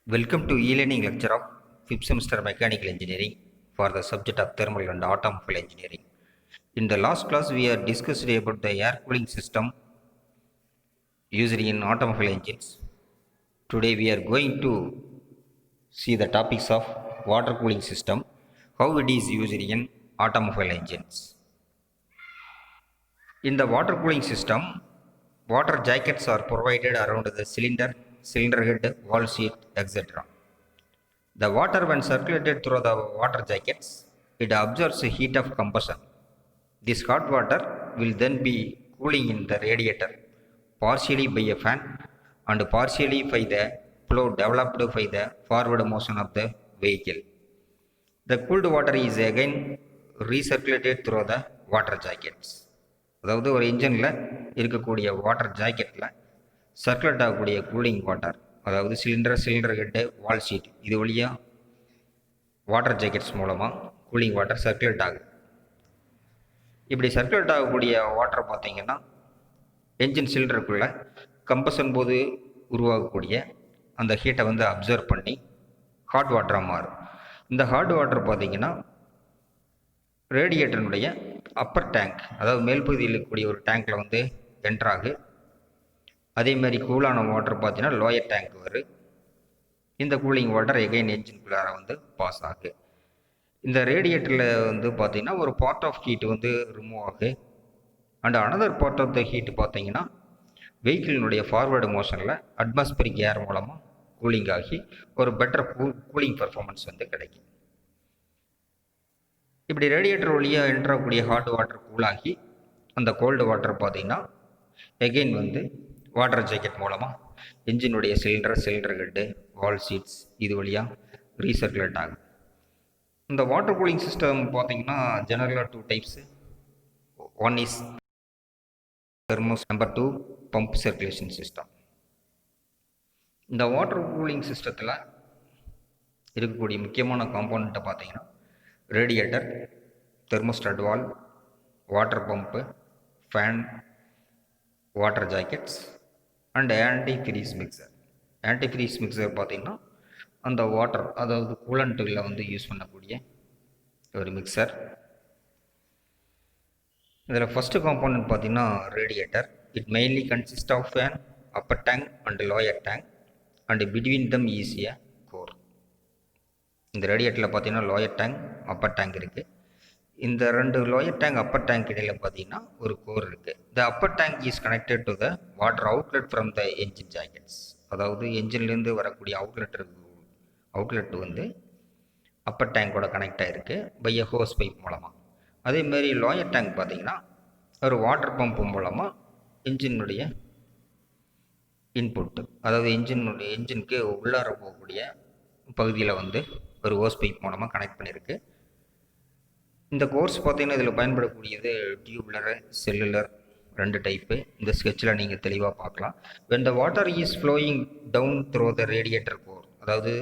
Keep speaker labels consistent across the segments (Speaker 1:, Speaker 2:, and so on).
Speaker 1: Welcome to e-learning lecture of 5th semester Mechanical Engineering for the subject of Thermal and Automobile Engineering. In the last class, we are discussed about the air cooling system used in automobile engines. Today, we are going to see the topics of water cooling system, how it is used in automobile engines. In the water cooling system, water jackets are provided around the cylinder head, wall sheet, etc. The water, when circulated through the water jackets, it absorbs the heat of combustion. This hot water will then be cooling in the radiator, partially by a fan and partially by the flow developed by the forward motion of the vehicle. The cooled water is again recirculated through the water jackets. அதாவது ஒரு இன்ஜினில் இருக்கக்கூடிய water ஜாக்கெட்டில் circulate ஆகக்கூடிய cooling water, அதாவது cylinder head, வால் sheet, இது வழியாக water jackets மூலமாக cooling water circulate ஆகுது. இப்படி சர்க்குலேட் ஆகக்கூடிய வாட்டர் பார்த்திங்கன்னா என்ஜின் சிலிண்டருக்குள்ளே கம்பஷன் போது உருவாகக்கூடிய அந்த ஹீட்டை வந்து அப்சர்வ் பண்ணி ஹாட் வாட்டராக மாறும். இந்த ஹாட் வாட்டர் பார்த்திங்கன்னா ரேடியேட்டருடைய அப்பர் டேங்க், அதாவது மேல் பகுதியில் இருக்கக்கூடிய ஒரு டேங்க்கில் வந்து என்ட்ராகு. அதேமாதிரி கூலான வாட்டர் பார்த்தீங்கன்னா லோயர் டேங்க் வரும். இந்த கூலிங் வாட்டர் எகைன் என்ஜின்குள்ளார வந்து பாஸ் ஆகு. இந்த ரேடியேட்டரில் வந்து பார்த்திங்கன்னா ஒரு பார்ட் ஆஃப் ஹீட் வந்து ரிமூவ் ஆகு. And another part of the heat பார்த்திங்கன்னா வெஹிக்கிளினுடைய ஃபார்வேர்டு மோஷனில் அட்மாஸ்பியரிக் ஏர் மூலமாக கூலிங் ஆகி ஒரு பெட்டர் கூலிங் பர்ஃபார்மன்ஸ் வந்து கிடைக்கும். இப்படி ரேடியேட்டர் வழியாக என்ட்ராகக்கூடிய ஹாட் வாட்டர் கூலாகி அந்த கோல்டு வாட்டர் பார்த்திங்கன்னா எகெயின் வந்து வாட்டர் ஜாக்கெட் மூலமாக என்ஜினுடைய சிலிண்டர் ஹெட்டு, வால் ஷீட்ஸ் இது வழியாக ரீசர்க்குலேட் ஆகும். இந்த வாட்டர் கூலிங் சிஸ்டம் பார்த்திங்கன்னா ஜெனரலாக 2 types. One is thermos, number 2 pump circulation system. இந்த வாட்டர் கூலிங் சிஸ்டத்தில் இருக்கக்கூடிய முக்கியமான காம்போனண்ட்டை பார்த்திங்கன்னா radiator, thermostat valve, water pump, fan, water jackets and antifreeze mixer. Antifreeze mixer பார்த்திங்கன்னா அந்த வாட்டர், அதாவது கூலண்ட்டில் வந்து யூஸ் பண்ணக்கூடிய ஒரு மிக்சர். இதில் ஃபஸ்ட்டு காம்போனன்ட் பார்த்திங்கன்னா radiator. It mainly consist of an upper tank and lower tank and between them is a core. இந்த ரேடியேட்டரில் பார்த்திங்கன்னா லோயர் டேங்க், அப்பர் டேங்க் இருக்குது. இந்த 2 லோயர் டேங்க் அப்பர் டேங்க் இடையில் பார்த்திங்கன்னா ஒரு கோர் இருக்குது. The upper tank is connected to the water outlet from the engine jackets. அதாவது என்ஜின்லேருந்து வரக்கூடிய அவுட்லெட் வந்து அப்பர் டேங்கோட கனெக்ட் ஆகிருக்கு பை எ ஹோஸ் பைப் மூலமாக. அதேமாரி லோயர் டேங்க் பார்த்திங்கன்னா ஒரு வாட்டர் பம்பு மூலமாக என்ஜினுடைய இன்புட்டு, அதாவது என்ஜினுக்கு உள்ளார போகக்கூடிய பகுதியில் வந்து ஒரு ஹோஸ் பைப் மூலமாக கனெக்ட் பண்ணியிருக்கு. இந்த கோர்ஸ் பார்த்திங்கன்னா இதில் பயன்படக்கூடியது டியூப்லர், செல்லுலர் 2 டைப்பு. இந்த ஸ்கெட்சில் நீங்கள் தெளிவாக பார்க்கலாம். when the water is flowing down through the radiator core, அதாவது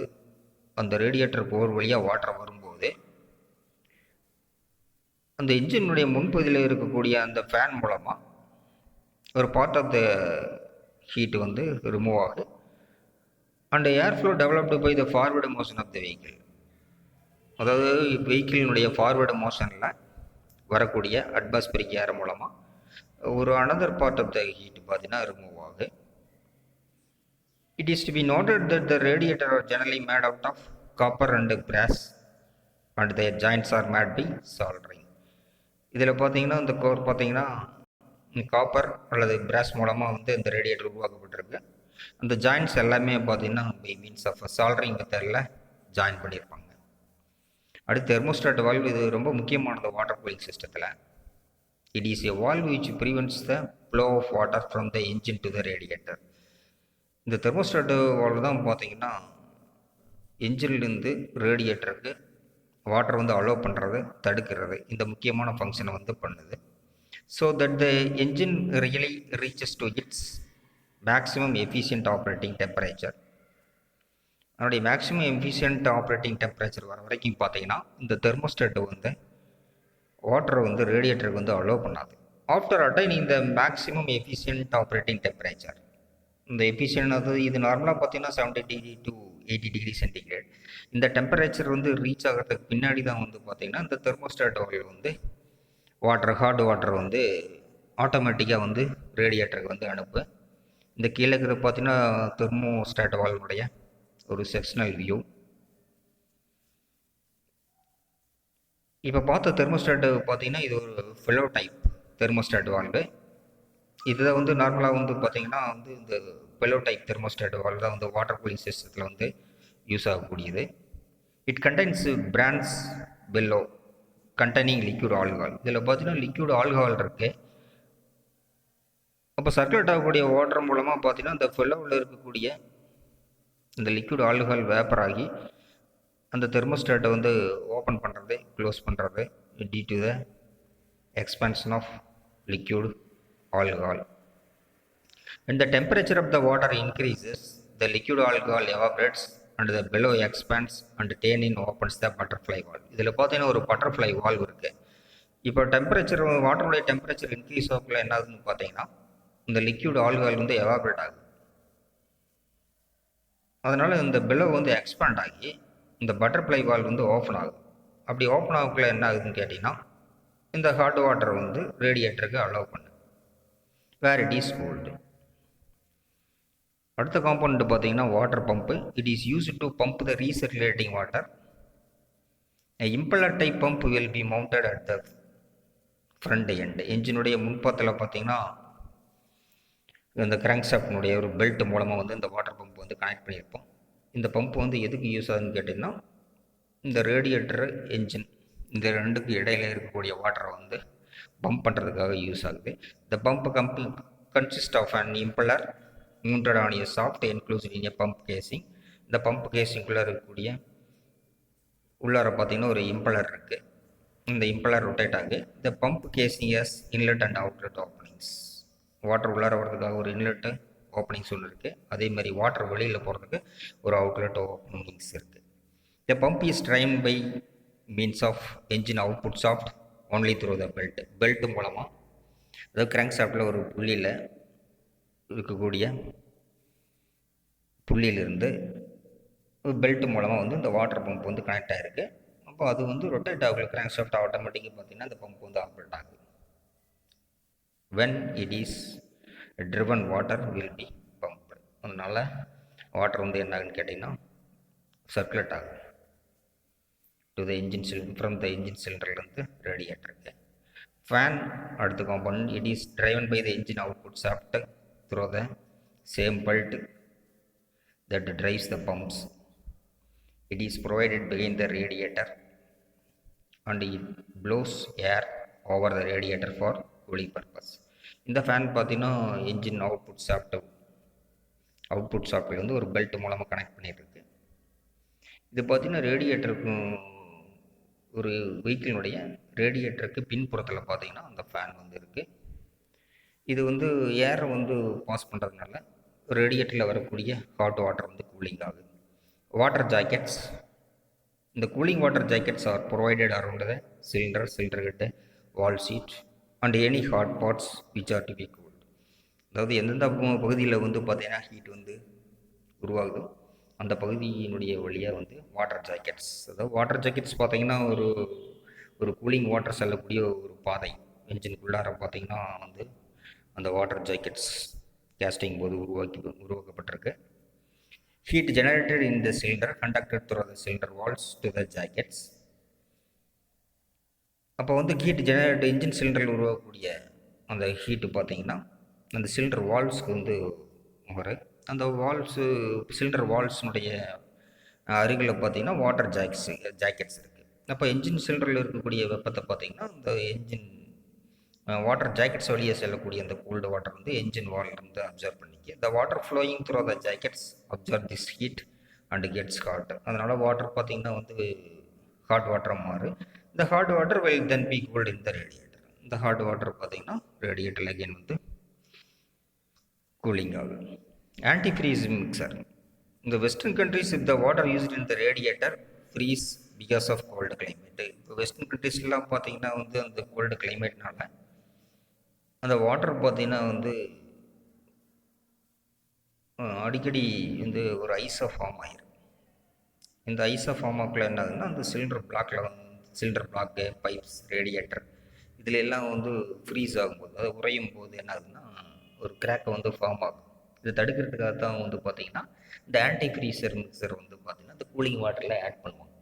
Speaker 1: அந்த ரேடியேட்டர் கோர் வழியாக வாட்டர் வரும்போது அந்த என்ஜினுடைய முன்பகுதியில் இருக்கக்கூடிய அந்த ஃபேன் மூலமாக ஒரு பார்ட் ஆஃப் த ஹீட் வந்து ரிமூவ் ஆகுது. And air flow developed by the forward motion of the vehicle, அதாவது வெஹிக்கிளினுடைய ஃபார்வர்டு மோஷனில் வரக்கூடிய அட்மாஸ்பியரிக் ஏர் மூலமாக ஒரு another part of the heat பார்த்தீங்கன்னா ரிமூவ் ஆகுது. It is to be noted that the radiator are generally made out of copper and brass and their joints are made by soldering. இதில் பார்த்தீங்கன்னா இந்த core பார்த்தீங்கன்னா copper அல்லது பிராஸ் மூலமாக வந்து இந்த ரேடியேட்டர் உருவாக்கப்பட்டிருக்கு. அந்த ஜாயின்ட்ஸ் எல்லாமே பார்த்தீங்கன்னா பை மீன்ஸ் ஆஃப் சால்ட்ரிங் மெத்தடில் ஜாயின் பண்ணியிருப்பாங்க. அடுத்து தெர்மோஸ்டாட் வால்வ். இது ரொம்ப முக்கியமானது வாட்டர் கூலிங் சிஸ்டத்தில். It is a valve which prevents the flow of water from the engine to the radiator. இந்த தெர்மோஸ்டாட் வால்வ் தான் பார்த்தீங்கன்னா என்ஜின்லேருந்து ரேடியேட்டருக்கு வாட்டர் வந்து அலோவ் பண்ணுறது, தடுக்கிறது, இந்த முக்கியமான ஃபங்க்ஷனை வந்து பண்ணுது. So that the engine really reaches to it's maximum efficient operating temperature. அதனுடைய மேக்ஸிமம் எஃபிஷியன்ட் ஆப்ரேட்டிங் டெம்பரேச்சர் வர வரைக்கும் பார்த்தீங்கன்னா இந்த தெர்மோஸ்டாட் வந்து வாட்டரை வந்து ரேடியேட்டருக்கு வந்து அலோவ் பண்ணாது. After attaining the maximum efficient operating temperature, இந்த எஃபிஷியன்ட் அது இது நார்மலாக பார்த்தீங்கன்னா 70 டிகிரி டு 80 டிகிரி சென்டிகிரேட். இந்த டெம்பரேச்சர் வந்து ரீச் ஆகிறதுக்கு பின்னாடி தான் வந்து பார்த்திங்கன்னா இந்த தெர்மோஸ்டாட் வால்வ் வந்து ஹாட் வாட்டர் வந்து ஆட்டோமேட்டிக்காக வந்து ரேடியேட்டருக்கு வந்து அனுப்பு. இந்த கீழே இருக்கிறது பார்த்தீங்கன்னா தெர்மோஸ்டாட் வால்வுடைய ஒரு செக்ஷனல் வியூ. இப்போ பார்த்த தெர்மோஸ்டாட் பார்த்தீங்கன்னா இது ஒரு ஃபெலோ டைப் தெர்மோஸ்டாட் வால்வு. இதில் வந்து நார்மலாக வந்து பார்த்தீங்கன்னா வந்து இந்த ஃபெலோ டைப் தெர்மோஸ்டாட் வால்வு தான் வந்து வாட்டர் கூலிங் சிஸ்டத்தில் வந்து யூஸ் ஆகக்கூடியது. It contains brands below containing liquid alcohol. இதில் பார்த்தீங்கன்னா லிக்விட் ஆல்கஹால் இருக்குது. அப்போ சர்க்குலேட் ஆகக்கூடிய வாட்டர் மூலமாக பார்த்தீங்கன்னா இந்த ஃபெல்லோவில் இருக்கக்கூடிய இந்த லிக்விட் ஆல்கஹால் வேப்பர் ஆகி அந்த தெர்மோஸ்டாட்டை வந்து ஓப்பன் பண்ணுறது க்ளோஸ் பண்ணுறது due to the expansion of liquid alcohol. When the temperature of the water increases, the liquid alcohol evaporates and the bellow expands and turning opens the butterfly valve. இதில் பார்த்தீங்கன்னா ஒரு butterfly valve இருக்குது. இப்போ temperature வாட்டருடைய temperature increase ஆகக்குள்ள என்ன ஆகுதுன்னு பார்த்தீங்கன்னா இந்த liquid alcohol வந்து எவாபரேட் ஆகுது. அதனால் இந்த பெல்லோ வந்து எக்ஸ்பேண்ட் ஆகி இந்த பட்டர்ஃப்ளை வால்வ் வந்து ஓப்பன் ஆகுது. அப்படி ஓப்பன் ஆகக்குள்ள என்ன ஆகுதுன்னு கேட்டிங்கன்னா இந்த ஹாட் வாட்டர் வந்து ரேடியேட்டருக்கு அலோவ் பண்ணு வேர் இட் இஸ் கோல்டு. அடுத்த காம்பவுண்ட் பார்த்தீங்கன்னா water pump. It is use to pump the recirculating water. Impeller type pump will be mounted at the front end. என்ஜினுடைய முன்பத்தில் பார்த்தீங்கன்னா இந்த கிராங்க்ஷாஃப்டினுடைய ஒரு பெல்ட் மூலமாக வந்து இந்த வாட்டர் பம்ப் வந்து கனெக்ட் பண்ணியிருப்போம். இந்த பம்ப் வந்து எதுக்கு யூஸ் ஆகுதுன்னு கேட்டிங்கன்னா இந்த ரேடியேட்டர் என்ஜின் இந்த ரெண்டுக்கு இடையில இருக்கக்கூடிய வாட்டரை வந்து பம்ப் பண்ணுறதுக்காக யூஸ் ஆகுது. The pump consist of an impeller mounted on a shaft enclosed in a pump casing. இந்த பம்ப் கேசிங்குள்ளே இருக்கக்கூடிய உள்ளார பார்த்தீங்கன்னா ஒரு இம்பலர் இருக்குது. இந்த இம்பலர் ரொட்டேட் ஆகுது. இந்த pump casing has inlet and outlet openings. Water உள்ளார வர்றதுக்காக ஒரு இன்லெட்டு ஓப்பனிங்ஸ் ஒன்று இருக்குது. அதே மாதிரி வாட்டர் வெளியில் போகிறதுக்கு ஒரு அவுட்லெட் ஓப்பனிங்ஸ் இருக்குது. The pump is driven by means of engine output shaft only through the belt மூலமாக, அதாவது கிராங்க் ஷாஃப்டில் ஒரு புள்ளியில் இருக்கக்கூடிய புள்ளியிலிருந்து பெல்ட் மூலமாக வந்து இந்த வாட்டர் பம்ப் வந்து கனெக்ட் ஆகிருக்கு. அப்போ அது வந்து ரொட்டேட் ஆகல கிராங்க் ஷாஃப்ட் ஆட்டோமேட்டிக்காக பார்த்தீங்கன்னா இந்த பம்ப் வந்து ஆப்ரேட் ஆகுது. When it is driven water will be pump. அதனால் வாட்டர் வந்து என்ன ஆகுன்னு கேட்டிங்கன்னா சர்க்குலேட் ஆகும் to the engine from the engine சிலிண்டர்லேருந்து ரேடியேட்டருக்கு. ஃபேன் அடுத்த compound. It is driven by the engine output shaft through the same belt that drives the pumps. It is provided behind the radiator and it blows air over the radiator for cooling purpose. இந்த fan பார்த்தீங்கன்னா engine output ஷாஃப்டில் வந்து ஒரு belt மூலமாக connect பண்ணியிருக்கு. இது பார்த்தீங்கன்னா ரேடியேட்டருக்கும் ஒரு வெஹிக்கிளுடைய ரேடியேட்டருக்கு பின்புறத்தில் பார்த்தீங்கன்னா அந்த ஃபேன் வந்து இருக்குது. இது வந்து ஏரை வந்து பாஸ் பண்ணுறதுனால ரேடியேட்டரில் வரக்கூடிய ஹாட் வாட்டர் வந்து கூலிங் ஆகுது. Water jackets. இந்த cooling water jackets are provided around the cylinder head, valve seat and any hot parts which are to be cooled. அதாவது எந்தெந்த பகுதியில் வந்து பார்த்தீங்கன்னா ஹீட் வந்து உருவாகுதோ அந்த பகுதியினுடைய வழியாக வந்து வாட்டர் ஜாக்கெட்ஸ். அதாவது வாட்டர் ஜாக்கெட்ஸ் பார்த்தீங்கன்னா ஒரு கூலிங் வாட்டர் செல்லக்கூடிய ஒரு பாதை என்ஜினுக்குள்ளார பார்த்தீங்கன்னா வந்து அந்த வாட்டர் ஜாக்கெட்ஸ் கேஸ்டிங் போது உருவாக்கப்பட்டிருக்கு. Heat generated in the cylinder conducted through the cylinder walls to the jackets. அப்போ வந்து ஹீட் ஜெனரேட் இன்ஜின் சிலிண்டரில் உருவாகக்கூடிய அந்த ஹீட்டு பார்த்தீங்கன்னா அந்த சிலிண்டர் வால்வ்ஸ்க்கு வந்து வரும். அந்த சிலிண்டர் வால்வ்ஸினுடைய அருகில் பார்த்தீங்கன்னா வாட்டர் ஜாக்கெட்ஸ் இருக்குது. அப்போ என்ஜின் சிலிண்டரில் இருக்கக்கூடிய வெப்பத்தை பார்த்தீங்கன்னா இந்த என்ஜின் வாட்டர் ஜாக்கெட்ஸ் வழியே செல்லக்கூடிய அந்த கூல்டு வாட்டர் வந்து என்ஜின் வால்லேருந்து அப்சர்வ் பண்ணிக்க. The water flowing through the jackets absorb this heat and gets hot. அதனால் வாட்டர் பார்த்திங்கன்னா வந்து ஹாட் வாட்டராக மாறும். இந்த hot water will then be cooled in the radiator. இந்த ஹாட் வாட்டர் பார்த்திங்கன்னா ரேடியேட்டர் அகெயின் வந்து கூலிங் ஆகும். Antifreeze mixture. இந்த western countries if the water used in the radiator freeze because of cold climate. இப்போ western கண்ட்ரிஸ்லாம் பார்த்திங்கன்னா வந்து அந்த கோல்டு கிளைமேட்னால அந்த வாட்டர் பார்த்திங்கன்னா வந்து அடிக்கடி வந்து ஒரு ஐஸாக ஃபார்ம் ஆகிரும். இந்த ஐசோஃபார்மாக்குள்ள என்ன ஆகுதுன்னா அந்த சிலிண்டர் பிளாக்கு, பைப்ஸ், ரேடியேட்டர் இதில் எல்லாம் வந்து ஃப்ரீஸ் ஆகும்போது, அது உறையும் போது என்ன ஆகுதுன்னா ஒரு கிராக்கை வந்து ஃபார்ம் ஆகும். இதை தடுக்கிறதுக்காக தான் வந்து பார்த்திங்கன்னா இந்த ஆன்டி ஃப்ரீசர் மிக்சர் வந்து பார்த்திங்கன்னா இந்த கூலிங் வாட்டரில் ஆட் பண்ணுவாங்க.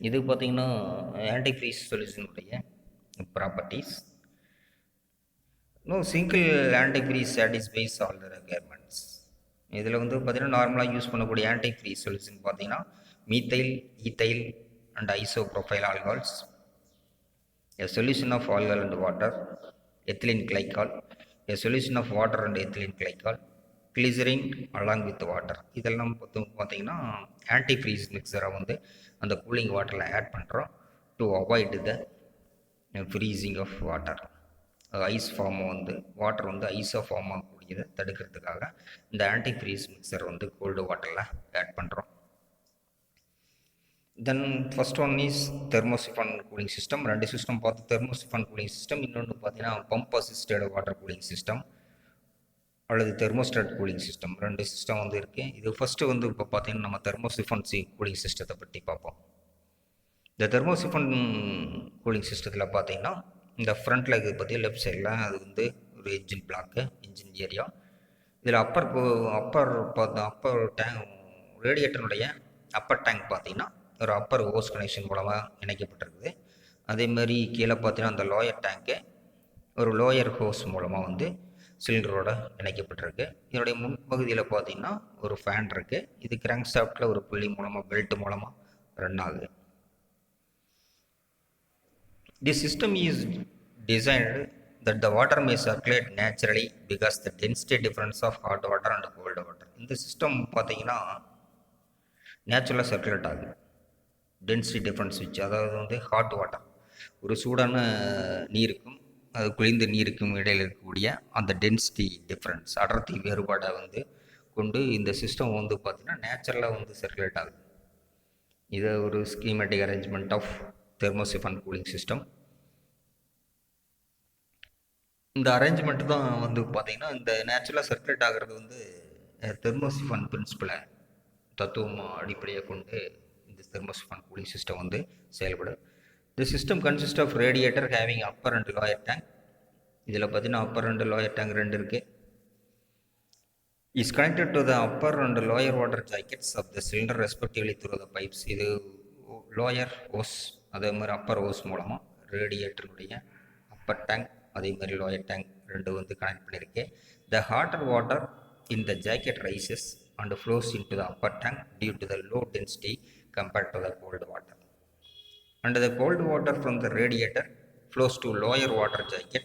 Speaker 1: இது பார்த்திங்கன்னா ஆன்டி ஃப்ரீஸ் சொல்யூஷனுடைய properties. No single antifreeze satisfies all the requirements. இதில் வந்து பார்த்திங்கன்னா நார்மலாக யூஸ் பண்ணக்கூடிய ஆன்டி ஃப்ரீஸ் சொல்யூஷன் பார்த்திங்கன்னா methyl, ethyl and isopropyl alcohols, a solution of alcohol and water, ethylene glycol, a solution of water and ethylene glycol, glycerin along with water. இதெல்லாம் பார்த்தீங்கன்னா anti freeze மிக்சரை வந்து அந்த கூலிங் வாட்டரில் add பண்ணுறோம் to avoid the freezing of water. Ice form வந்து water வந்து ஐஸாக form ஆகக்கூடியதை தடுக்கிறதுக்காக இந்த ஆன்டி ஃப்ரீஸ் மிக்சர் வந்து கோல்டு வாட்டரில் ஆட் பண்ணுறோம். Then first one is thermosiphon cooling system. 2 system பார்த்து தெர்மோசிஃபான் கூலிங் சிஸ்டம், இன்னொன்று பார்த்தீங்கன்னா pump assisted water cooling system அல்லது தெர்மோஸ்டாட் கூலிங் சிஸ்டம். 2 சிஸ்டம் வந்து இருக்குது. இது ஃபஸ்ட்டு வந்து இப்போ பார்த்தீங்கன்னா நம்ம தெர்மோசிஃபான் கூலிங் சிஸ்டத்தை பற்றி பார்ப்போம். இந்த தெர்மோசிஃபான் கூலிங் சிஸ்டத்தில் பார்த்தீங்கன்னா இந்த ஃப்ரண்ட்டில் இது பற்றி லெஃப்ட் சைடில் அது வந்து ஒரு என்ஜின் பிளாக்கு, என்ஜின் ஏரியா. இதில் அப்பர் டேங்க் ரேடியேட்டருடைய அப்பர் டேங்க் பார்த்தீங்கன்னா ஒரு அப்பர் ஹோஸ் கனெக்ஷன் மூலமாக இணைக்கப்பட்டிருக்குது. அதேமாதிரி கீழே பார்த்தீங்கன்னா அந்த லோயர் டேங்க்கு ஒரு லோயர் ஹோஸ் மூலமாக வந்து சிலிண்டரோட இணைக்கப்பட்டிருக்கு. இதனுடைய முன்பகுதியில் பார்த்தீங்கன்னா ஒரு ஃபேன் இருக்குது. இது கிராங்க் ஷாஃப்ட்டில் ஒரு புள்ளி மூலமாக பெல்ட் மூலமாக ரன் ஆகுது. This system is designed that the water may circulate naturally because the density difference of hot water and cold water. இந்த சிஸ்டம் பார்த்தீங்கன்னா நேச்சுரலாக சர்க்குலேட் ஆகுது. டென்சிட்டி டிஃப்ரென்ஸ் வச்சு, அதாவது வந்து ஹாட் வாட்டர் ஒரு சூடான நீருக்கும் அது குளிர்ந்த நீருக்கும் இடையில் இருக்கக்கூடிய அந்த டென்சிட்டி டிஃப்ரென்ஸ் அடர்த்தி வேறுபாடை வந்து கொண்டு இந்த சிஸ்டம் வந்து பார்த்திங்கன்னா நேச்சுரலாக வந்து சர்க்குலேட் ஆகுது. இது ஒரு schematic arrangement of thermosiphon cooling system. இந்த அரேஞ்ச்மெண்ட் தான் வந்து பார்த்திங்கன்னா இந்த நேச்சுரலாக சர்க்குலேட் ஆகிறது வந்து தெர்மோசிஃபான் பிரின்சிபலை தத்துவமாக அடிப்படையாக கொண்டு இந்த தெர்மோசிஃபான் கூலிங் சிஸ்டம் வந்து செயல்படும். The system consist of radiator having upper and lower tank. இதில் பார்த்தீங்கன்னா அப்பர் அண்ட் லோயர் டேங்க் 2 இருக்குது. Is connected to the upper and lower water jackets of the cylinder respectively through the pipes. இது lower hose அதே மாதிரி Appar hose மூலமாக ரேடியேட்டருடைய upper tank அதே மாதிரி lower tank 2 வந்து கனெக்ட் பண்ணியிருக்கு. The hotter water in the jacket rises and flows into the upper tank due to the low density compared to the cold water. And the cold water from the radiator flows to lower water jacket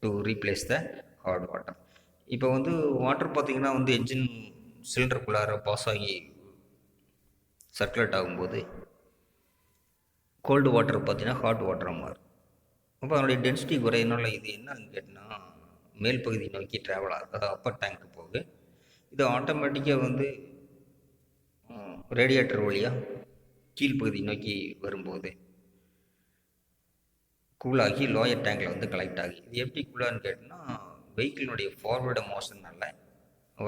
Speaker 1: to replace the hot water. இப்போ வந்து water பார்த்திங்கன்னா வந்து engine சிலிண்டருக்குள்ளார pass ஆகி circulate ஆகும்போது cold water பார்த்திங்கன்னா hot வாட்டராக மாறும். அப்போ அதனுடைய டென்சிட்டி குறையினால இது என்னன்னு கேட்டால் மேல் பகுதி நோக்கி ட்ராவல் ஆகுது, அதாவது அப்பர் டேங்க்கு போகுது. இது ஆட்டோமேட்டிக்காக வந்து ரேடியேட்டர் வழியாக கீழ்ப்பகுதி நோக்கி வரும்போது கூலாகி லோயர் டேங்கில் வந்து கலெக்ட் ஆகி, இது எப்படி கூலான்னு கேட்டிங்கன்னா வெஹிக்கிளினுடைய ஃபார்வேர்டு மோஷனால்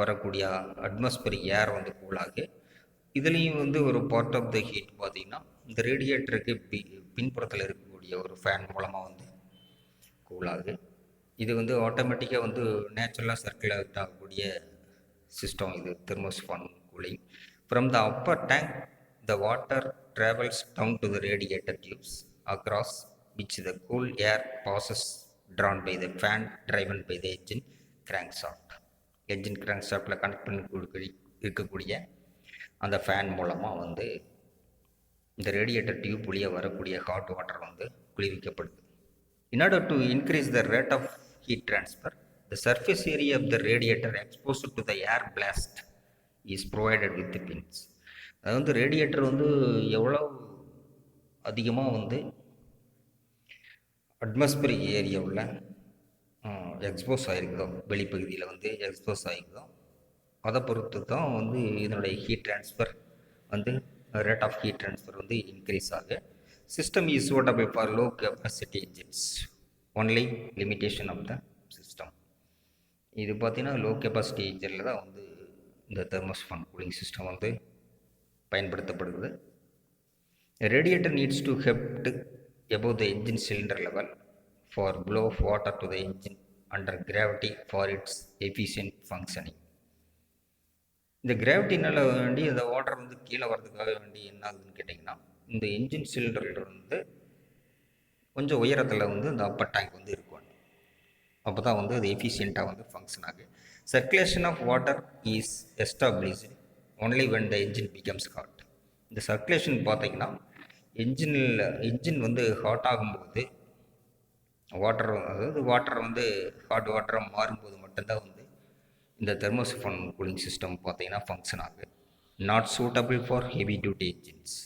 Speaker 1: வரக்கூடிய அட்மாஸ்பியரிக் ஏர் வந்து கூலாகு. இதுலேயும் வந்து ஒரு பார்ட் ஆஃப் த ஹீட் பார்த்திங்கன்னா இந்த ரேடியேட்டருக்கு பின்புறத்தில் இருக்கக்கூடிய ஒரு ஃபேன் மூலமாக வந்து கூலாகு. இது வந்து ஆட்டோமேட்டிக்காக வந்து நேச்சுரலாக சர்க்குலேட் ஆகக்கூடிய சிஸ்டம் இது thermosiphon cooling. From the upper tank the water travels down to the radiator tubes across which the cool air passes drawn by the fan driven by the engine crankshaft. Engine கிராங்க்ஷாஃப்டில் connect பண்ணி இருக்கக்கூடிய அந்த fan மூலமாக வந்து இந்த radiator tube வழியாக வரக்கூடிய hot water வந்து குளிர்விக்கப்படுது. In order to increase the rate of heat transfer, the surface area of the radiator exposed to the air blast is provided with the pins. அது வந்து ரேடியேட்டர் வந்து எவ்வளோ அதிகமாக வந்து அட்மாஸ்பியரிக் ஏரியாவில் எக்ஸ்போஸ் ஆகிருக்குதோ, வெளிப்பகுதியில் வந்து எக்ஸ்போஸ் ஆகிருக்குதோ அதை பொறுத்து தான் வந்து இதனுடைய ஹீட் ட்ரான்ஸ்ஃபர் வந்து ரேட் ஆஃப் ஹீட் ட்ரான்ஸ்ஃபர் வந்து இன்க்ரீஸ் ஆகுது. System is suitable for low capacity engines. Only limitation of the system. இது பார்த்திங்கன்னா லோ கெப்பாசிட்டி என்ஜினில் தான் வந்து இந்த தெர்மோசிஃபான் கூலிங் சிஸ்டம் வந்து பயன்படுத்தப்படுகிறது. Radiator needs to kept above the engine cylinder level for blow of water to the engine under gravity for its efficient functioning. இந்த கிராவிட்டினால் வேண்டி இந்த வாட்டர் வந்து கீழே வர்றதுக்காக வேண்டி என்ன ஆகுதுன்னு கேட்டிங்கன்னா, இந்த என்ஜின் சிலிண்டரில் வந்து கொஞ்சம் உயரத்தில் வந்து இந்த அப்பர் டேங்க் வந்து இருக்கும். அப்போ தான் வந்து அது எஃபிஷியண்ட்டாக வந்து ஃபங்க்ஷன் ஆகுது. Circulation of water is established only when the engine becomes hot. இந்த சர்க்குலேஷன் பார்த்தீங்கன்னா என்ஜின் வந்து ஹாட் ஆகும்போது வாட்டர் வந்து ஹாட் வாட்டராக மாறும்போது மட்டும்தான் வந்து இந்த தெர்மோசிஃபான் கூலிங் சிஸ்டம் பார்த்தீங்கன்னா ஃபங்க்ஷன் ஆகுது. Not suitable for heavy duty engines.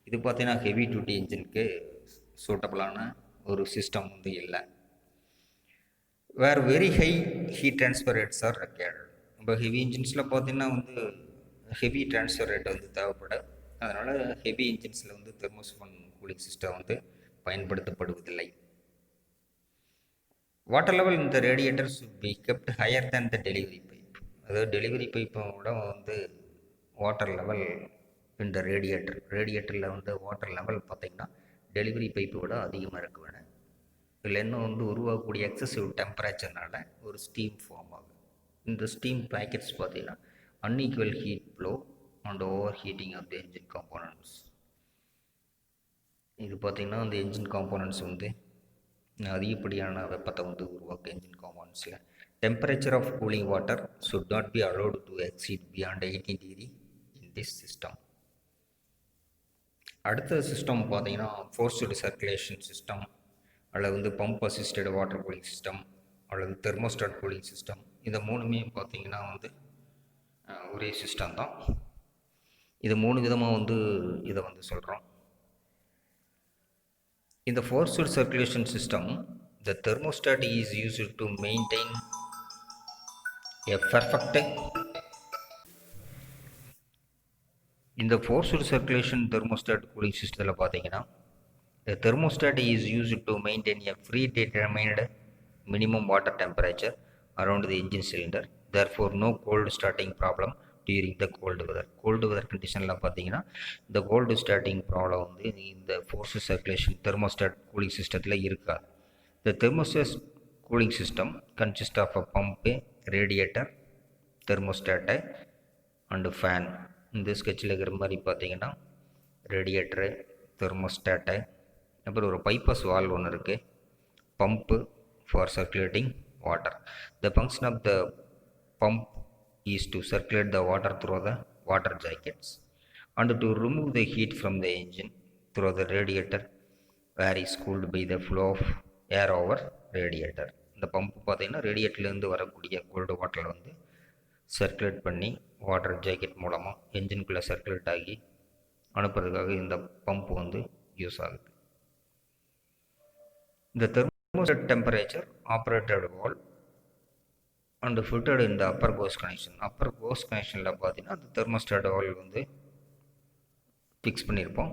Speaker 1: இது பார்த்தீங்கன்னா ஹெவி டியூட்டி என்ஜினுக்கு சூட்டபிளான ஒரு சிஸ்டம் வந்து இல்லை. Where very high heat transfer rates are required. இப்போ ஹெவி இன்ஜின்ஸில் பார்த்தீங்கன்னா வந்து ஹெவி ட்ரான்ஸ்ஃபர் ரேட் வந்து தேவைப்படும். அதனால் ஹெவி இன்ஜின்ஸில் வந்து தெர்மோசிஃபான் கூலிங் சிஸ்டம் வந்து பயன்படுத்தப்படுவதில்லை. வாட்டர் லெவல் இந்த radiator should be kept higher than the delivery pipe. அதாவது டெலிவரி பைப்போட வந்து வாட்டர் லெவல் இந்த ரேடியேட்டரில் வந்து வாட்டர் லெவல் பார்த்திங்கன்னா டெலிவரி பைப்போட அதிகமாக இருக்க வேணும். இதில் இன்னும் வந்து உருவாகக்கூடிய எக்ஸசிவ் டெம்பரேச்சர்னால ஒரு ஸ்டீம் ஃபார்ம் ஆகும். இந்த ஸ்டீம் பேக்கெட்ஸ் பார்த்திங்கன்னா unequal heat flow and over heating of the engine components. இது பார்த்திங்கன்னா அந்த என்ஜின் காம்போனன்ட்ஸ் வந்து அதிகப்படியான வெப்பத்தை வந்து உருவாக்கும். என்ஜின் காம்போனன்ட்ஸில் temperature of cooling water should not be allowed to exceed beyond 18 degree in this system. அடுத்த சிஸ்டம் பார்த்தீங்கன்னா ஃபோர்ஸ்டு சர்க்குலேஷன் சிஸ்டம் அல்லது வந்து pump assisted water cooling system அல்லது தெர்மோஸ்டாட் கூலிங் சிஸ்டம். இந்த மூணுமே பார்த்தீங்கன்னா வந்து ஒரே சிஸ்டம் தான். இது 3 விதமாக வந்து இதை வந்து சொல்கிறோம். In the forced circulation system, the thermostat is used to maintain a perfect. In the forced circulation thermostat cooling system, the thermostat is used to maintain a predetermined minimum water temperature around the engine cylinder. Therefore, no cold starting problem during the cold weather. Cold weather condition the cold starting problem in the forced circulation thermostat cooling system irukkaadu. The thermostat cooling system consists of a pump, radiator, thermostat and fan. இந்த ஸ்கெட்சில் இருக்கிற மாதிரி பார்த்தீங்கன்னா radiator, thermostat, அப்புறம் ஒரு பைப்பஸ் valve ஒன்று இருக்குது, pump for circulating water. The function of the pump is to circulate the water through the water jackets and to remove the heat from the engine through the radiator where is cooled by the flow of air over radiator. இந்த pump பார்த்தீங்கன்னா ரேடியேட்டர்லேருந்து வரக்கூடிய gold வாட்டரில் வந்து circulate பண்ணி water jacket மூலமாக என்ஜின்குள்ளே circulate ஆகி அனுப்புறதுக்காக இந்த pump வந்து யூஸ் ஆகுது. இந்த thermostat temperature operated valve and fitted இந்த upper hose connection. Upper hose கனெக்ஷனில் பார்த்தீங்கன்னா அந்த தெர்மோஸ்டாட் வால்வ் வந்து ஃபிக்ஸ் பண்ணியிருப்போம்.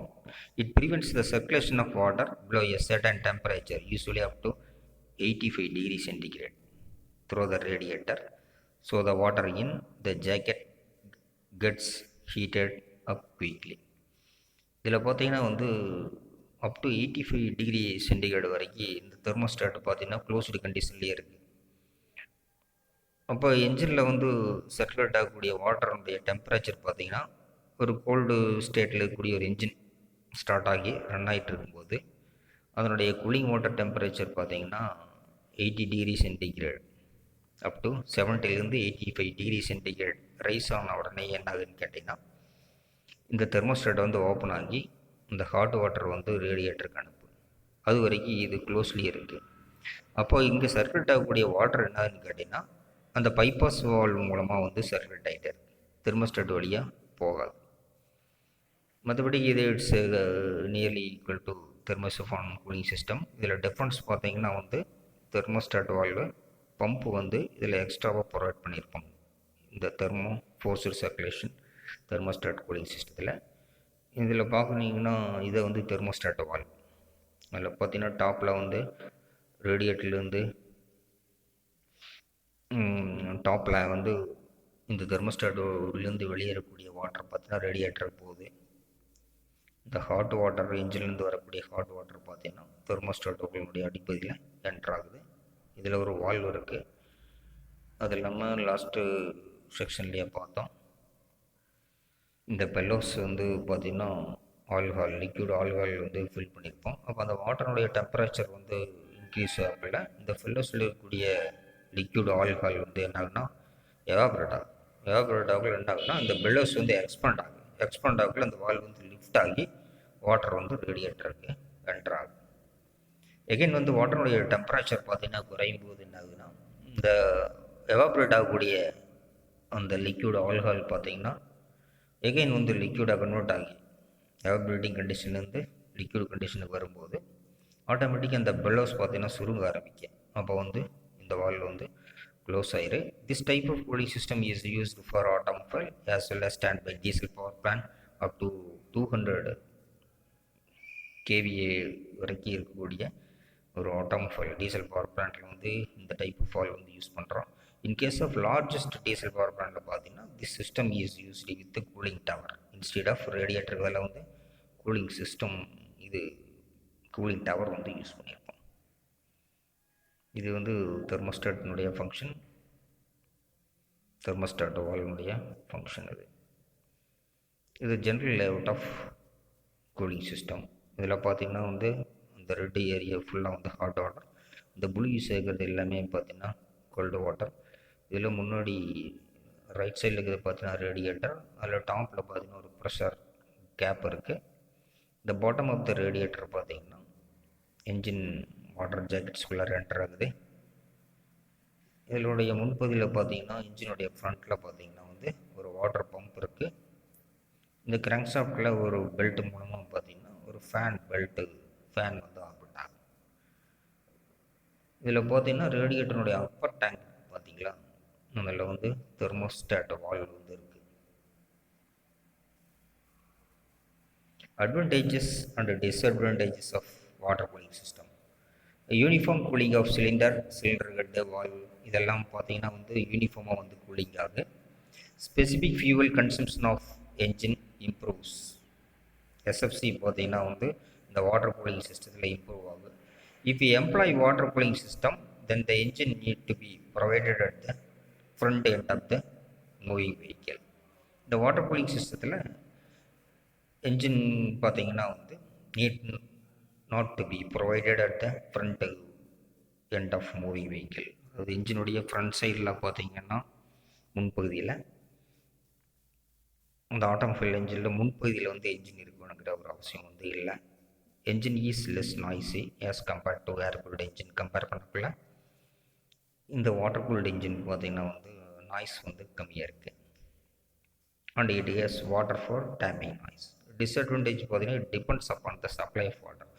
Speaker 1: It prevents the circulation of water below a certain temperature usually up to 85 degree centigrade through the radiator. So the water in the jacket gets heated up quickly. இதில் பார்த்தீங்கன்னா வந்து அப் to 85 degree centigrade வரைக்கும் இந்த thermostat பார்த்தீங்கன்னா closed கண்டிஷன்லேயே இருக்குது. அப்போ என்ஜினில் வந்து circulate ஆகக்கூடிய வாட்டருடைய டெம்பரேச்சர் பார்த்திங்கன்னா ஒரு கோல்டு ஸ்டேட்டில் இருக்கக்கூடிய ஒரு என்ஜின் ஸ்டார்ட் ஆகி ரன் ஆகிட்டு இருக்கும்போது அதனுடைய கூலிங் வாட்டர் டெம்பரேச்சர் பார்த்திங்கன்னா 80 டிகிரி சென்டிகிரேட் அப் டு 70லேருந்து 85 டிகிரி சென்டிகிரேட் ரைஸ் ஆன உடனே என்ன ஆகுதுன்னு கேட்டிங்கன்னா இந்த தெர்மோஸ்டாட் வந்து ஓப்பன் ஆகி இந்த ஹாட் வாட்டர் வந்து ரேடியேட்டருக்கு அனுப்பும். அது வரைக்கும் இது க்ளோஸ்லி இருக்குது. அப்போது இங்கே சர்க்குலேட் ஆகக்கூடிய வாட்டர் என்னதுன்னு கேட்டிங்கன்னா அந்த பைபாஸ் வால்வ் மூலமாக வந்து சர்க்குலேட் ஆகிட்டு தெர்மோஸ்டாட் வழியாக போகாது. மற்றபடி இது it's nearly equal to thermosiphon cooling system. இதில் டிஃப்ரென்ஸ் பார்த்தீங்கன்னா வந்து தெர்மோஸ்டாட் வால்வு பம்பு வந்து இதில் எக்ஸ்ட்ராவாக ப்ரொவைட் பண்ணியிருப்போம் இந்த thermo forced circulation thermostat cooling சிஸ்டத்தில். இதில் பார்க்குறீங்கன்னா இதை வந்து தெர்மோஸ்டாட் வால்வ் அதில் பார்த்தீங்கன்னா டாப்பில் வந்து ரேடியேட்டர்லேருந்து டாப்பில் வந்து இந்த தெர்மோஸ்டாட் உள்ளேருந்து வெளியேறக்கூடிய வாட்டர் பார்த்தீங்கன்னா ரேடியேட்டர் போகுது. இந்த ஹாட் வாட்டர் இன்ஜின்லேருந்து வரக்கூடிய ஹாட் வாட்டர் பார்த்தீங்கன்னா தெர்மோஸ்டாட் உங்களுடைய அடிப்பகுதியில் என்ட்ரு ஆகுது. இதில் ஒரு வால்வ் இருக்குது. அது இல்லாமல் லாஸ்ட்டு செக்ஷன்லேயே பார்த்தோம், இந்த பெல்லோஸ் வந்து பார்த்திங்கன்னா ஆல்கஹால் லிக்விட் ஆல்கஹால் வந்து ஃபில் பண்ணியிருப்போம். அப்போ அந்த வாட்டருடைய டெம்பரேச்சர் வந்து இன்க்ரீஸ் ஆகல இந்த பெல்லோஸில் இருக்கக்கூடிய லிக்விட் ஆல்கஹால் வந்து என்ன ஆகுனா எவாபரேட் ஆகும். எவாபரேட் ஆகல என்ன ஆகுனா இந்த பெல்லோஸ் வந்து எக்ஸ்பாண்ட் ஆகும். எக்ஸ்பாண்ட் ஆகல அந்த வால்வ் வந்து லிஃப்ட் ஆகி வாட்டர் வந்து ரேடியேட்டருக்கு என்டர் ஆகும். எகைன் வந்து வாட்டருடைய டெம்பரேச்சர் பார்த்திங்கன்னா குறையும் போது என்ன ஆகுதுன்னா இந்த எவாபரேட் ஆகக்கூடிய அந்த லிக்விட் ஆல்கஹால் பார்த்திங்கன்னா எகைன் வந்து லிக்விடாக கன்வெர்ட் ஆகி எவாபரேட்டிங் கண்டிஷன்லேருந்து லிக்விட் கண்டிஷனுக்கு வரும்போது ஆட்டோமேட்டிக்காக அந்த பெல்லோஸ் பார்த்திங்கன்னா சுருங்க ஆரம்பிக்கும். அப்போ வந்து இந்த வால்வ் வந்து க்ளோஸ் ஆயிரு. This type of cooling system is used for automobile as well as standby diesel power plant up to 200 kVA வரைக்கும் இருக்கக்கூடிய ஒரு ஆட்டோமொபைல் டீசல் பவர் பிளான்ட்டில் வந்து இந்த டைப் ஆஃப் வால்வ் வந்து யூஸ் பண்ணுறோம். In case of largest diesel power பிளான்ட்டில் பார்த்தீங்கன்னா this system is used with cooling tower instead of radiator வேலை வந்து கூலிங் சிஸ்டம் இது கூலிங் டவர் வந்து யூஸ் பண்ணியிருப்போம். இது வந்து தெர்மோஸ்டாட்டினுடைய ஃபங்க்ஷன், தெர்மோஸ்டாட் வால்வனுடைய ஃபங்க்ஷன். இது general layout of cooling system. இதில் பார்த்திங்கன்னா வந்து இந்த ரெட் ஏரியா ஃபுல்லாக வந்து ஹாட் வாட்டர், இந்த ப்ளூ சேர்க்கறது எல்லாமே பார்த்திங்கன்னா கோல்டு வாட்டர். இதில் முன்னாடி ரைட் சைடில் இருக்கிறது பார்த்திங்கன்னா ரேடியேட்டர், அதில் டாப்பில் பார்த்திங்கன்னா ஒரு ப்ரெஷர் கேப் இருக்குது. இந்த பாட்டம் ஆஃப் த ரேடியேட்டர் பார்த்திங்கன்னா என்ஜின் வாட்டர் ஜாக்கெட்ஸ்குள்ளார என்டர் ஆகுது. இதனுடைய முன்பகுதியில் பார்த்திங்கன்னா இன்ஜினுடைய ஃப்ரண்ட்டில் பார்த்திங்கன்னா வந்து ஒரு வாட்டர் பம்ப் இருக்குது. இந்த கிராங்க்ஷாஃப்டில் ஒரு பெல்ட் மூலமாக பார்த்திங்கன்னா ஒரு ஃபேன் வந்து ஆப்ரேட் ஆகும். இதில் பார்த்திங்கன்னா ரேடியேட்டருடைய அப்பர் டேங்க் பார்த்திங்களா, அதில் வந்து தெர்மோஸ்டாட் வால்வ் வந்து இருக்குது. Advantages and disadvantages of water cooling system. Uniform cooling of cylinder head valve இதெல்லாம் பார்த்திங்கன்னா வந்து யூனிஃபார்மாக வந்து கூலிங் ஆகுது. Specific fuel consumption of engine improves. SFC பார்த்திங்கன்னா வந்து இந்த வாட்டர் கூலிங் சிஸ்டத்தில் இம்ப்ரூவ் ஆகுது. If you employ water cooling system then the engine need to be provided at the front end of the moving vehicle. இந்த water cooling சிஸ்டத்தில் engine பார்த்திங்கன்னா வந்து need not to be provided at the front end of moving vehicle. அது இன்ஜினுடைய front சைடில் பார்த்திங்கன்னா முன்பகுதியில் அந்த automobile என்ஜினில் முன்பகுதியில் வந்து என்ஜின் இருக்கணுங்கிற ஒரு அவசியம் வந்து இல்லை. Engine is less noisy as compared to air cooled engine. Compare பண்ணக்குள்ள இந்த வாட்டர் கூல்டு என்ஜின் பார்த்திங்கன்னா வந்து நாய்ஸ் வந்து கம்மியாக இருக்குது. And it has water for damping noise. Disadvantage பார்த்திங்கன்னா it depends upon the supply of water.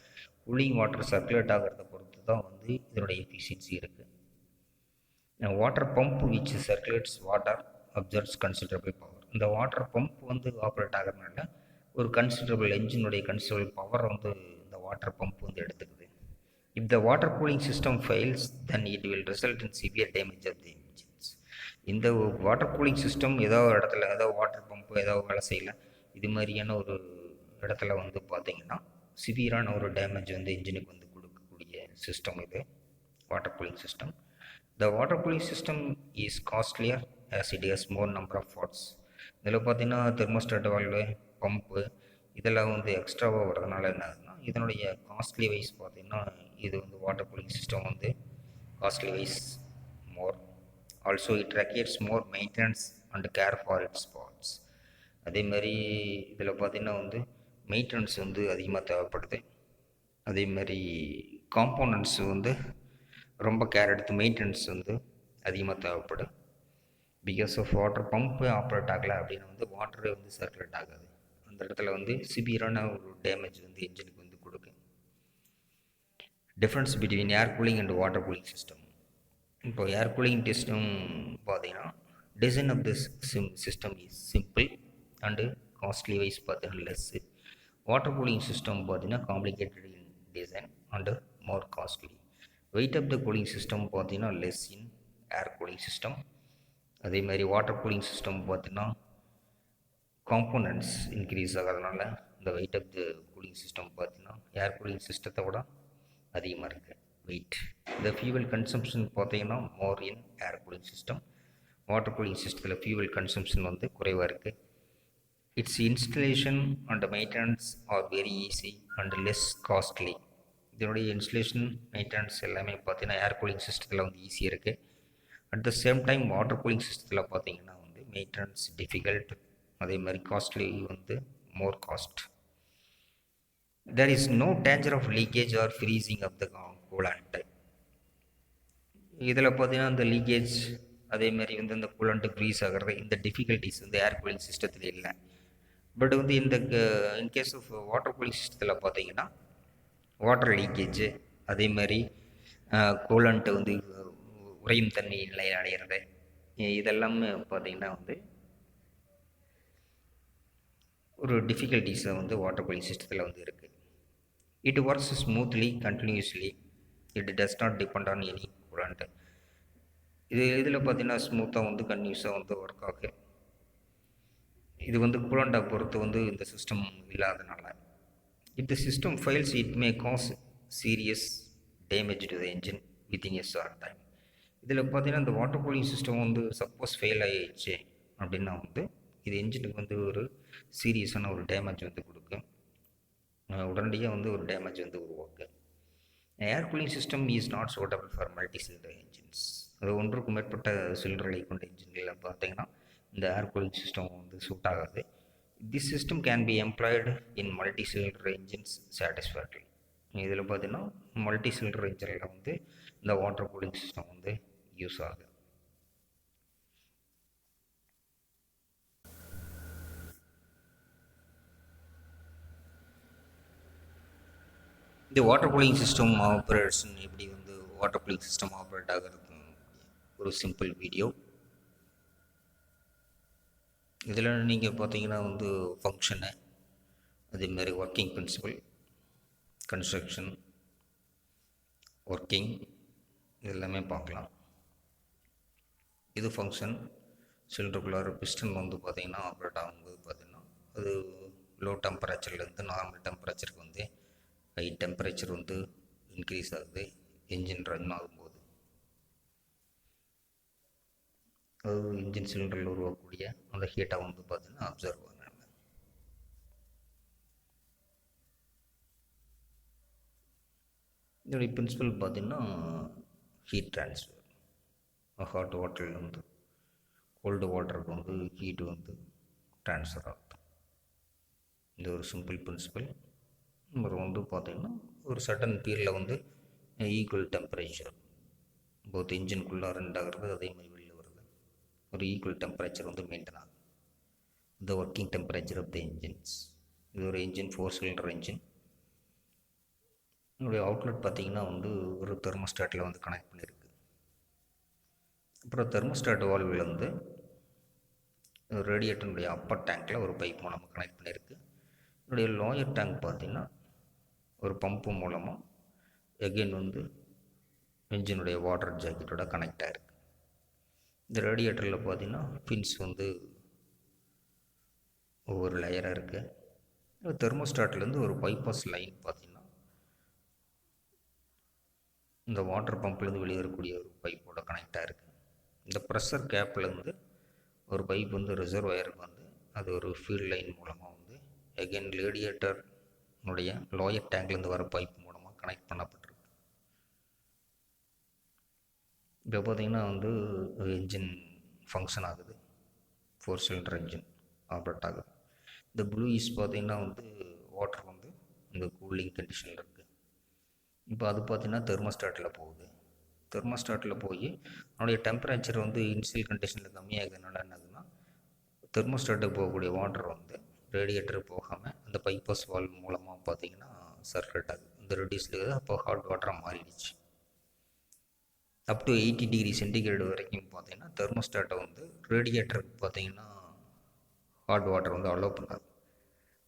Speaker 1: Cooling water circulate ஆகிறத பொறுத்து தான் வந்து இதனுடைய எஃபிஷியன்சி இருக்குது. Water pump which circulates water absorbs considerable power. இந்த வாட்டர் பம்ப் வந்து ஆப்ரேட் ஆகிறதுனால ஒரு கன்சிடரபிள் என்ஜினுடைய கன்சிடரபிள் பவர் வந்து இந்த வாட்டர் பம்ப் வந்து எடுத்துக்குது. If the water cooling system fails then it will result in severe damage of the engines. இந்த water cooling system ஏதோ இடத்துல ஏதோ வாட்டர் பம்ப் ஏதோ வேலை செய்யலை, இது மாதிரியான ஒரு இடத்துல வந்து பார்த்திங்கன்னா சிவியரான ஒரு டேமேஜ் வந்து என்ஜினுக்கு வந்து கொடுக்கக்கூடிய சிஸ்டம் இது water cooling system. The water cooling system is costlier as it has more number of parts. இதில் பார்த்திங்கன்னா தெர்மோஸ்டாட் வால்வு பம்பு இதெல்லாம் வந்து எக்ஸ்ட்ராவாக வரதுனால என்ன ஆகுதுன்னா இதனுடைய காஸ்ட்லி வைஸ் பார்த்திங்கன்னா இது வந்து வாட்டர் கூலிங் சிஸ்டம் வந்து costly wise more. Also it requires more maintenance and care for its parts. அதேமாதிரி இதில் பார்த்திங்கன்னா வந்து மெயின்டெனன்ஸ் வந்து அதிகமாக தேவைப்படுது. அதேமாதிரி காம்போனன்ட்ஸ் வந்து ரொம்ப கேர் எடுத்து மெயின்டெனன்ஸ் வந்து அதிகமாக தேவைப்படும். Because of water pump operate ஆகலை அப்படின்னா வந்து வாட்டரே வந்து சர்க்குலேட் ஆகாது. அந்த இடத்துல வந்து சிவியரான ஒரு டேமேஜ் வந்து என்ஜினுக்கு வந்து கொடுக்கும். Difference between air cooling and water cooling system. இப்போ ஏர் கூலிங் சிஸ்டம் பார்த்தீங்கன்னா design of this system is simple and costly wise பார்த்தீங்கன்னா லெஸ்ஸு. வாட்டர் கூலிங் சிஸ்டம் பார்த்தீங்கன்னா complicated in design and more costly. Weight of the cooling system பார்த்தீங்கன்னா less in air cooling system. அதே மாதிரி water cooling system பார்த்தீங்கன்னா components increase ஆகிறதுனால இந்த weight of the cooling system பார்த்தீங்கன்னா air cooling சிஸ்டத்தை விட அதிகமாக இருக்குது வெயிட். இந்த ஃபியூவல் கன்சம்ஷன் பார்த்தீங்கன்னா more in air cooling system. Water cooling சிஸ்டத்தில் ஃபியூவல் கன்சம்ஷன் வந்து குறைவாக இருக்குது. It's installation and maintenance are very easy and less costly. இதனுடைய இன்ஸ்டலேஷன் மெயின்டெனன்ஸ் எல்லாமே பார்த்தீங்கன்னா ஏர் கூலிங் சிஸ்டத்தில் வந்து ஈஸியாக இருக்குது. At the same time water cooling சிஸ்டத்தில் பார்த்தீங்கன்னா வந்து மெயின்டெனன்ஸ் டிஃபிகல்ட், அதே மாதிரி காஸ்ட்லி வந்து more cost. There is no danger of leakage or freezing of the coolant. இதில் பார்த்தீங்கன்னா இந்த லீக்கேஜ் அதேமாதிரி வந்து இந்த கூலண்ட் ஃப்ரீஸ் ஆகிறது இந்த டிஃபிகல்ட்டிஸ் வந்து ஏர் கூலிங் சிஸ்டத்தில் இல்லை. பட் வந்து இந்த இன்கேஸ் ஆஃப் வாட்டர் கூலிங் சிஸ்டத்தில் பார்த்தீங்கன்னா வாட்டர் லீக்கேஜ் அதே மாதிரி கூலண்ட்டு வந்து உறையும் தண்ணி நிலையில் அடைகிறது இதெல்லாமே பார்த்திங்கன்னா வந்து ஒரு டிஃபிகல்ட்டிஸை வந்து வாட்டர் கூலிங் சிஸ்டத்தில் வந்து இருக்குது. It works smoothly, continuously. It does not depend on any coolant. இதில் பார்த்தீங்கன்னா ஸ்மூத்தாக வந்து கன்டினியூஸாக வந்து ஒர்க் ஆகுது. இது வந்து கூலண்டை பொறுத்து வந்து இந்த சிஸ்டம் இல்லாதனால இந்த system fails it may cause serious damage to the engine within a short time. இதில் பார்த்தீங்கன்னா இந்த வாட்டர் கூலிங் சிஸ்டம் வந்து சப்போஸ் ஃபெயில் ஆகிடுச்சு அப்படின்னா வந்து இது என்ஜினுக்கு வந்து ஒரு சீரியஸான ஒரு டேமேஜ் வந்து கொடுக்கும். உடனடியாக வந்து ஒரு டேமேஜ் வந்து உருவாக்கு. ஏர் cooling system is not suitable for multi cylinder engines. அது ஒன்றுக்கும் மேற்பட்ட சிலிண்டர்களை கொண்ட என்ஜின்களில் பார்த்தீங்கன்னா இந்த ஏர் கூலிங் சிஸ்டம் வந்து சூட் ஆகாது. Tissue system can be employed in multi cylinder engines satisfactory. இதில் பார்த்தீங்கன்னா மல்டி சிலிண்டர் என்ஜினில் வந்து இந்த வாட்டர் கூலிங் சிஸ்டம் வந்து யூஸ் ஆகுது. இந்த வாட்டர் கூலிங் சிஸ்டம் ஆப்ரேஷன் எப்படி வந்து வாட்டர் கூலிங் சிஸ்டம் ஆப்ரேட் ஆகிறது ஒரு சிம்பிள் வீடியோ. இதில் நீங்கள் பார்த்தீங்கன்னா வந்து ஃபங்க்ஷனு அதேமாதிரி ஒர்க்கிங் பிரின்சிபல், கன்ஸ்ட்ரக்ஷன், ஒர்க்கிங் இதெல்லாமே பார்க்கலாம். இது ஃபங்க்ஷன். சிலிண்டருக்குள்ளார பிஸ்டன் வந்து பார்த்திங்கன்னா ஆப்ரேட் ஆகும்போது பார்த்திங்கன்னா அது லோ டெம்பரேச்சர்லேருந்து நார்மல் டெம்பரேச்சருக்கு வந்து ஹை டெம்பரேச்சர் வந்து இன்க்ரீஸ் ஆகுது என்ஜின் ரன் ஆகும்போது. அது இன்ஜின் சிலிண்டரில் உருவாக்கக்கூடிய அந்த ஹீட்டை வந்து பார்த்திங்கன்னா அப்சர்வ் ஆகுறாங்க. இதோடைய பிரின்சிபல் பார்த்திங்கன்னா ஹீட் ட்ரான்ஸ்ஃபர். ஹாட் வாட்டர்லேருந்து கோல்டு வாட்டருக்கு வந்து ஹீட்டு வந்து ட்ரான்ஸ்ஃபர் ஆகுது. இது ஒரு சிம்பிள் பிரின்சிபல். அப்புறம் வந்து பார்த்திங்கன்னா ஒரு சடன் பீரியடில் வந்து ஈக்குவல் டெம்பரேச்சர் போத் இன்ஜின்குள்ளே ரன் ஆகிறது அதே மாதிரி வெளியில் வருது. ஒரு ஈக்குவல் டெம்பரேச்சர் வந்து மெயின்டைன் ஆகும். The working temperature of the engines. இது ஒரு என்ஜின் 4 சிலிண்டர் என்ஜின். என்னுடைய அவுட்லெட் பார்த்திங்கன்னா வந்து ஒரு தெர்மோஸ்டாட்டில் வந்து கனெக்ட் பண்ணியிருக்கு. அப்புறம் தெர்மோஸ்டாட் வால்வில் வந்து ரேடியேட்டருடைய அப்பர் டேங்க்கில் ஒரு பைப் மூலமாக கனெக்ட் பண்ணியிருக்கு. என்னுடைய லோயர் டேங்க் பார்த்திங்கன்னா ஒரு பம்பு மூலமாக எகெயின் வந்து என்ஜினுடைய வாட்டர் ஜாக்கெட்டோட கனெக்ட் ஆகிருக்கு. இந்த ரேடியேட்டரில் பார்த்திங்கன்னா பின்ஸ் வந்து ஒவ்வொரு லேயராக இருக்குது. தெர்மோஸ்டாட்லேருந்து ஒரு பைபாஸ் லைன் பார்த்திங்கன்னா இந்த வாட்டர் பம்ப்லேருந்து வெளியே வரக்கூடிய ஒரு பைப்போட கனெக்ட் ஆகிருக்கு. இந்த ப்ரெஷர் கேப்லேருந்து ஒரு பைப் வந்து ரிசர்வாயருக்கு வந்து அது ஒரு ஃபீல்ட் லைன் மூலமாக வந்து எகெயின் ரேடியேட்டர்னுடைய லோயர் டேங்க்லேருந்து வர பைப் மூலமாக கனெக்ட் பண்ணப்பட்டிருக்கு. இப்போ பார்த்திங்கன்னா வந்து என்ஜின் ஃபங்க்ஷன் ஆகுது. 4 சிலிண்டர் என்ஜின் ஆப்ரேட் ஆகுது. இந்த ப்ளூயிஸ் பார்த்திங்கன்னா வந்து வாட்டர் வந்து இந்த கூலிங் கண்டிஷனில் இருக்குது. இப்போ அது பார்த்திங்கன்னா தெர்மோஸ்டாட்டில் போகுது. தெர்மோஸ்டாட்டில் போய் அதனுடைய டெம்பரேச்சர் வந்து இனிஷியல் கண்டிஷனில் கம்மியாகுதுனால என்ன ஆகுதுன்னா தெர்மோஸ்டாட்டுக்கு போகக்கூடிய வாட்டர் வந்து ரேடியேட்டர் போகாமல் அந்த பைபாஸ் வால் மூலமாக பார்த்திங்கன்னா சர்க்குலேட் ஆகுது. இந்த ரெடியூஸ்லேயே அப்போ ஹாட் வாட்டராக மாறிடுச்சு. அப் டு 80 டிகிரி சென்டிகிரேடு வரைக்கும் பார்த்திங்கன்னா தெர்மோஸ்டாட்டை வந்து ரேடியேட்டருக்கு பார்த்திங்கன்னா ஹாட் வாட்டர் வந்து அலோவ் பண்ணாது.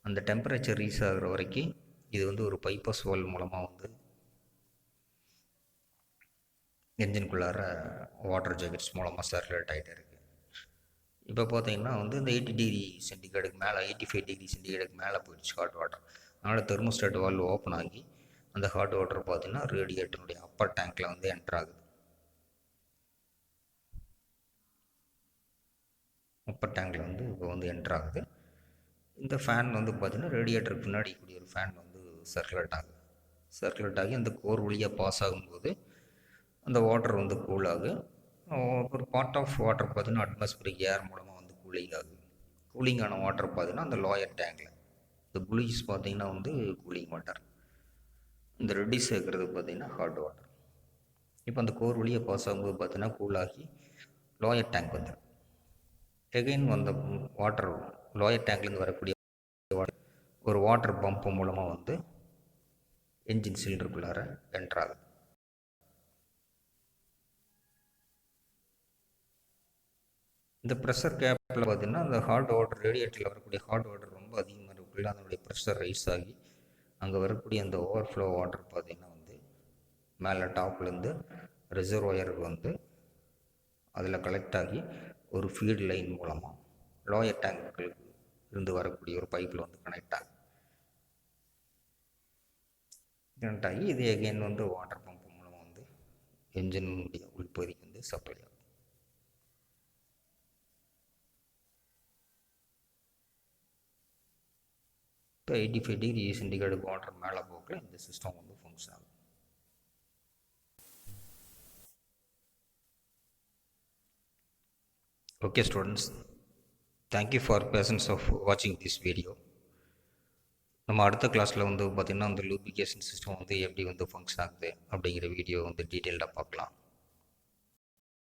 Speaker 1: அந்த டெம்பரேச்சர் ரீச் ஆகிற வரைக்கும் இது வந்து ஒரு பைபாஸ் வால் மூலமாக வந்து என்ஜின்குள்ளார வாட்டர் ஜாக்கெட்ஸ் மூலமாக சர்க்குலேட் ஆகிட்டே இருக்குது. இப்போ பார்த்தீங்கன்னா வந்து இந்த 80 டிகிரி சென்டிகிரேடுக்கு மேலே 85 டிகிரி சென்டிகிரேடுக்கு மேலே போயிடுச்சு ஹாட் வாட்டர். அதனால் தெர்மோஸ்டாட் வால்வு ஓப்பன் ஆகி அந்த ஹாட் வாட்டர் பார்த்தீங்கன்னா ரேடியேட்டருடைய அப்பர் டேங்க்கில் வந்து என்ட்ரு ஆகுது. அப்பர் டேங்கில் வந்து இப்போ வந்து என்ட்ரு ஆகுது. இந்த ஃபேன் வந்து பார்த்திங்கன்னா ரேடியேட்டருக்கு பின்னாடி கூடிய ஒரு ஃபேன் வந்து சர்க்குலேட் ஆகுது. சர்க்குலேட் ஆகி அந்த கோர் வழியாக பாஸ் ஆகும்போது அந்த வாட்டர் வந்து கூல் ஆகும். ஒரு பார்ட் ஆஃப் வாட்டர் பார்த்திங்கன்னா அட்மாஸ்பியரிக் ஏர் மூலமாக வந்து கூலிங் ஆகுது. கூலிங்கான வாட்டர் பார்த்திங்கன்னா அந்த லோயர் டேங்கில் இந்த ப்ளூயிஸ் பார்த்திங்கன்னா வந்து கூலிங் வாட்டர், இந்த ரெட்டிஸ் சேர்க்குறது பார்த்திங்கன்னா ஹாட் வாட்டர். இப்போ அந்த கோர் வழியாக பாஸ் ஆகும்போது பார்த்திங்கன்னா கூலாகி லோயர் டேங்க் வந்துடும். எகைன் அந்த வாட்டர் லோயர் டேங்க்லேருந்து வரக்கூடிய ஒரு வாட்டர் பம்ப் மூலமாக வந்து என்ஜின் சிலிண்டருக்குள்ளார என்ட்ராகுது. இந்த ப்ரெஷர் கேப்பில் பார்த்திங்கன்னா அந்த ஹாட் வாட்டர் ரேடியேட்டரில் வரக்கூடிய ஹாட் வாட்டர் ரொம்ப அதிகமாக இருக்குள்ள அதனுடைய ப்ரெஷர் ரைஸ் ஆகி அங்கே வரக்கூடிய அந்த ஓவர்ஃப்ளோ வாட்டர் பார்த்திங்கன்னா வந்து மேலே டாப்லேருந்து ரிசர்வாயருக்கு வந்து அதில் கலெக்ட் ஆகி ஒரு ஃபீட் லைன் மூலமாக லோயர் டேங்குகளுக்கு இருந்து வரக்கூடிய ஒரு பைப்பில் வந்து கனெக்ட் ஆகி இது எகைன் வந்து வாட்டர் பம்ப் மூலமாக வந்து என்ஜினுடைய உள்பகுதிக்கு வந்து சப்ளை ஆகும். இப்போ 85 டிகிரி சென்டிகிரேடுக்கு வாட்டர் மேலே போக்கில் இந்த சிஸ்டம் வந்து ஃபங்க்ஷன் ஆகும். Okay students, thank you for patience of வாட்சிங் திஸ் வீடியோ. நம்ம அடுத்த கிளாஸில் வந்து பார்த்திங்கன்னா அந்த லூப்ரிகேஷன் சிஸ்டம் வந்து எப்படி வந்து ஃபங்க்ஷன் ஆகுது அப்படிங்கிற வீடியோ வந்து டீட்டெயில்டாக பார்க்கலாம்.